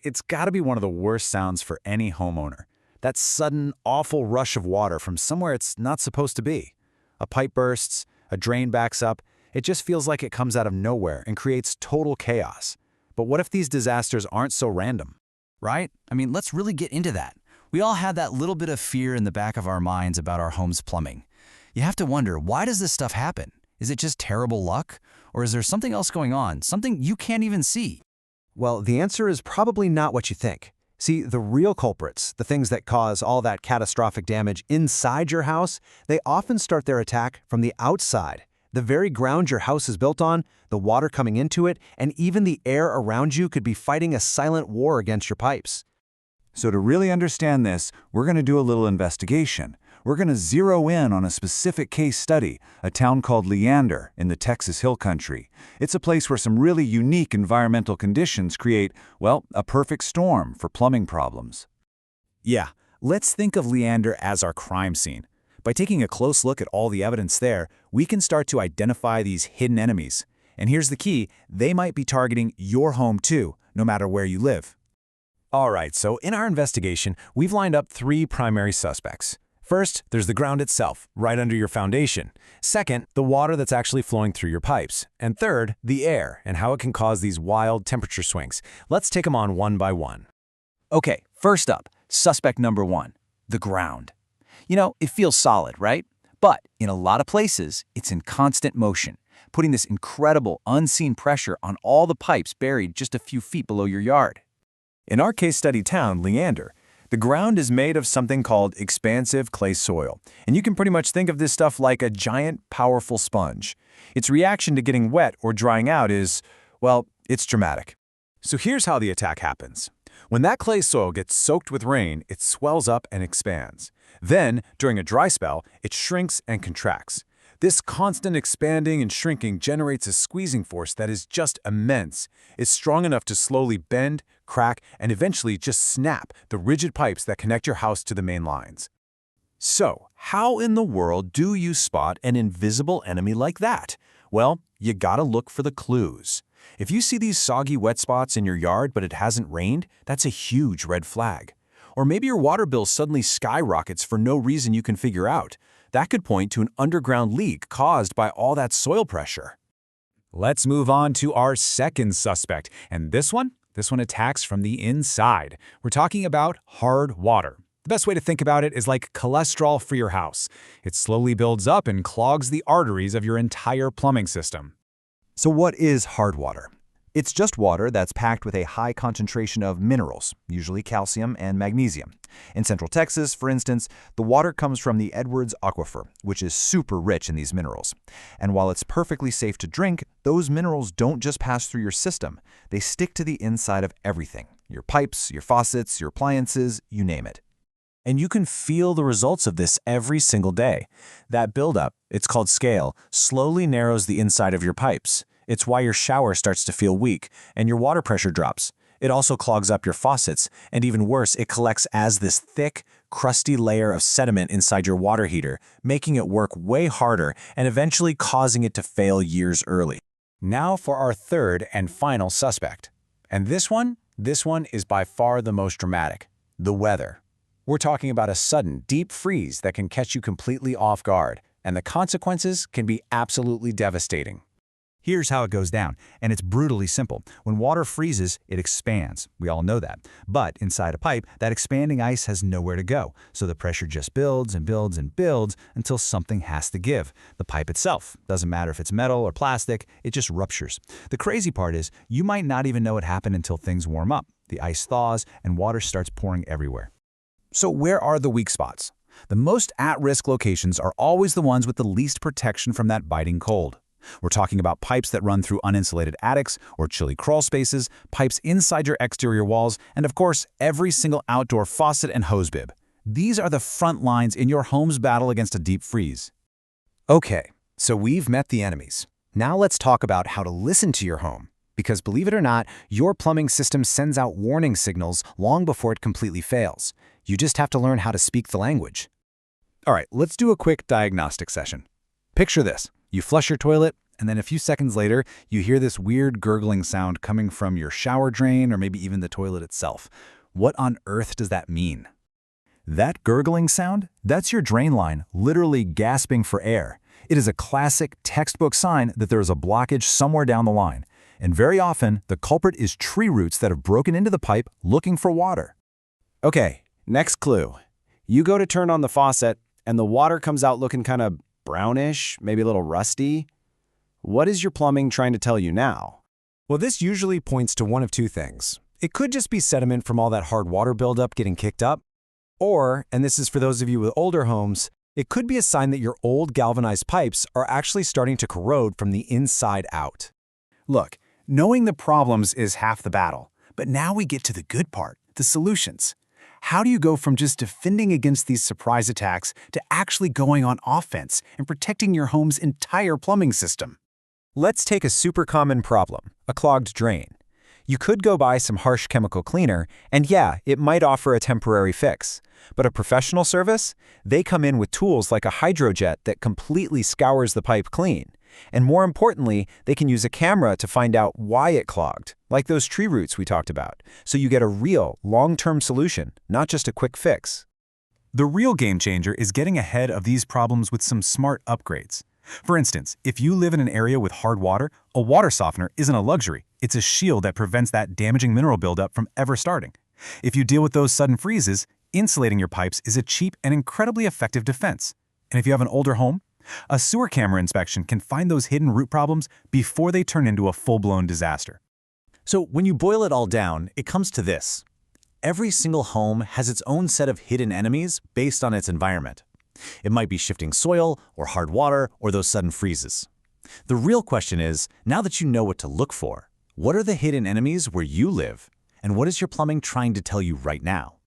It's gotta be one of the worst sounds for any homeowner. That sudden, awful rush of water from somewhere it's not supposed to be. A pipe bursts, a drain backs up, it just feels like it comes out of nowhere and creates total chaos. But what if these disasters aren't so random? Right? Let's really get into that. We all have that little bit of fear in the back of our minds about our home's plumbing. You have to wonder, why does this stuff happen? Is it just terrible luck? Or is there something else going on, something you can't even see? Well, the answer is probably not what you think. See, the real culprits, the things that cause all that catastrophic damage inside your house, they often start their attack from the outside. The very ground your house is built on, the water coming into it, and even the air around you could be fighting a silent war against your pipes. So to really understand this, we're going to do a little investigation. We're going to zero in on a specific case study, a town called Leander in the Texas Hill Country. It's a place where some really unique environmental conditions create, well, a perfect storm for plumbing problems. Yeah, let's think of Leander as our crime scene. By taking a close look at all the evidence there, we can start to identify these hidden enemies. And here's the key, they might be targeting your home too, no matter where you live. All right, so in our investigation, we've lined up 3 primary suspects. First, there's the ground itself, right under your foundation. Second, the water that's actually flowing through your pipes. And third, the air and how it can cause these wild temperature swings. Let's take them on one by one. Okay, first up, suspect number 1, the ground. It feels solid, right? But in a lot of places, it's in constant motion, putting this incredible unseen pressure on all the pipes buried just a few feet below your yard. In our case study town, Leander, the ground is made of something called expansive clay soil, and you can pretty much think of this stuff like a giant, powerful sponge. Its reaction to getting wet or drying out is, well, it's dramatic. So here's how the attack happens. When that clay soil gets soaked with rain, it swells up and expands. Then, during a dry spell, it shrinks and contracts. This constant expanding and shrinking generates a squeezing force that is just immense. It's strong enough to slowly bend, crack, and eventually just snap the rigid pipes that connect your house to the main lines. So, how in the world do you spot an invisible enemy like that? Well, you gotta look for the clues. If you see these soggy wet spots in your yard but it hasn't rained, that's a huge red flag. Or maybe your water bill suddenly skyrockets for no reason you can figure out. That could point to an underground leak caused by all that soil pressure. Let's move on to our second suspect, and this one attacks from the inside. We're talking about hard water. The best way to think about it is like cholesterol for your house. It slowly builds up and clogs the arteries of your entire plumbing system. So what is hard water? It's just water that's packed with a high concentration of minerals, usually calcium and magnesium. In Central Texas, for instance, the water comes from the Edwards Aquifer, which is super rich in these minerals. And while it's perfectly safe to drink, those minerals don't just pass through your system. They stick to the inside of everything: your pipes, your faucets, your appliances, you name it. And you can feel the results of this every single day. That buildup, it's called scale, slowly narrows the inside of your pipes. It's why your shower starts to feel weak and your water pressure drops. It also clogs up your faucets, and even worse, it collects as this thick, crusty layer of sediment inside your water heater, making it work way harder and eventually causing it to fail years early. Now for our third and final suspect. And this one is by far the most dramatic: the weather. We're talking about a sudden, deep freeze that can catch you completely off guard, and the consequences can be absolutely devastating. Here's how it goes down, and it's brutally simple. When water freezes, it expands. We all know that. But inside a pipe, that expanding ice has nowhere to go, so the pressure just builds and builds and builds until something has to give. The pipe itself. Doesn't matter if it's metal or plastic, it just ruptures. The crazy part is, you might not even know it happened until things warm up. The ice thaws, and water starts pouring everywhere. So where are the weak spots? The most at-risk locations are always the ones with the least protection from that biting cold. We're talking about pipes that run through uninsulated attics or chilly crawl spaces, pipes inside your exterior walls, and of course, every single outdoor faucet and hose bib. These are the front lines in your home's battle against a deep freeze. Okay, so we've met the enemies. Now let's talk about how to listen to your home. Because believe it or not, your plumbing system sends out warning signals long before it completely fails. You just have to learn how to speak the language. All right, let's do a quick diagnostic session. Picture this. You flush your toilet, and then a few seconds later, you hear this weird gurgling sound coming from your shower drain or maybe even the toilet itself. What on earth does that mean? That gurgling sound? That's your drain line, literally gasping for air. It is a classic textbook sign that there is a blockage somewhere down the line. And very often, the culprit is tree roots that have broken into the pipe looking for water. Okay, next clue. You go to turn on the faucet, and the water comes out looking kind of brownish, maybe a little rusty. What is your plumbing trying to tell you now? Well, this usually points to one of two things. It could just be sediment from all that hard water buildup getting kicked up. Or, and this is for those of you with older homes, it could be a sign that your old galvanized pipes are actually starting to corrode from the inside out. Look, knowing the problems is half the battle, but now we get to the good part, the solutions. How do you go from just defending against these surprise attacks to actually going on offense and protecting your home's entire plumbing system? Let's take a super common problem, a clogged drain. You could go buy some harsh chemical cleaner, and yeah, it might offer a temporary fix. But a professional service? They come in with tools like a hydrojet that completely scours the pipe clean. And more importantly, they can use a camera to find out why it clogged, like those tree roots we talked about. So you get a real, long-term solution, not just a quick fix. The real game changer is getting ahead of these problems with some smart upgrades. For instance, if you live in an area with hard water, a water softener isn't a luxury. It's a shield that prevents that damaging mineral buildup from ever starting. If you deal with those sudden freezes, insulating your pipes is a cheap and incredibly effective defense. And if you have an older home, a sewer camera inspection can find those hidden root problems before they turn into a full-blown disaster. So when you boil it all down, it comes to this. Every single home has its own set of hidden enemies based on its environment. It might be shifting soil, or hard water, or those sudden freezes. The real question is, now that you know what to look for, what are the hidden enemies where you live? And what is your plumbing trying to tell you right now?